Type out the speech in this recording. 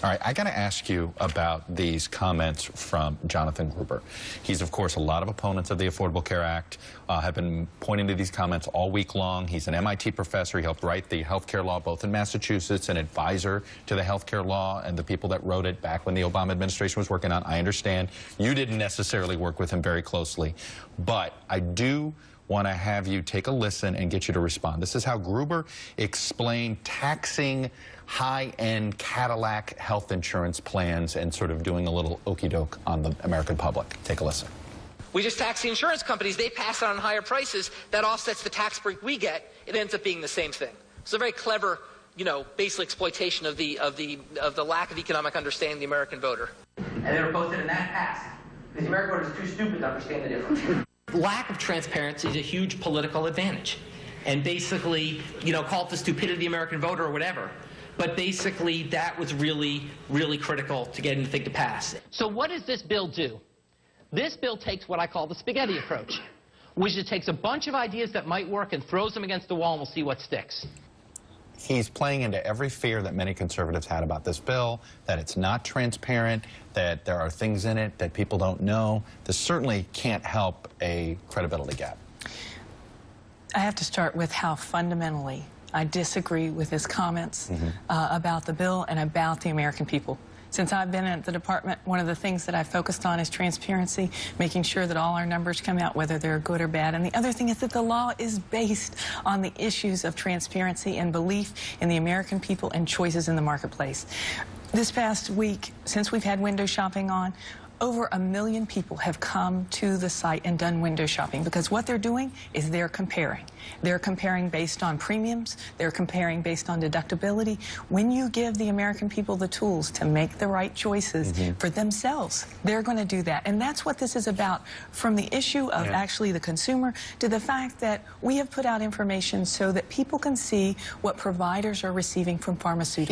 All right, I got to ask you about these comments from Jonathan Gruber. He's, of course, a lot of opponents of the Affordable Care Act, have been pointing to these comments all week long. He's an MIT professor. He helped write the health care law both in Massachusetts, an advisor to the health care law and the people that wrote it back when the Obama administration was working on. I understand you didn't necessarily work with him very closely, but I do want to have you take a listen and get you to respond. This is how Gruber explained taxing high-end Cadillac health insurance plans and sort of doing a little okey-doke on the American public. Take a listen. We just tax the insurance companies. They pass it on higher prices. That offsets the tax break we get. It ends up being the same thing. It's a very clever, basic exploitation of the lack of economic understanding of the American voter. And they were posted in that past because the American voter is too stupid to understand the difference. Lack of transparency is a huge political advantage. And basically, call it the stupidity of the American voter or whatever. But basically, that was really, really critical to getting the thing to pass. So what does this bill do? This bill takes what I call the spaghetti approach, which it takes a bunch of ideas that might work and throws them against the wall, and we'll see what sticks. He's playing into every fear that many conservatives had about this bill, that it's not transparent, that there are things in it that people don't know. This certainly can't help a credibility gap. I have to start with how fundamentally I disagree with his comments about the bill and about the American people. Since I've been at the department, one of the things that I've focused on is transparency, making sure that all our numbers come out, whether they're good or bad. And the other thing is that the law is based on the issues of transparency and belief in the American people and choices in the marketplace. This past week, since we've had window shopping on, over 1 million people have come to the site and done window shopping because what they're doing is they're comparing. They're comparing based on premiums. They're comparing based on deductibility. When you give the American people the tools to make the right choices for themselves, they're going to do that. And that's what this is about, from the issue of actually the consumer to the fact that we have put out information so that people can see what providers are receiving from pharmaceuticals.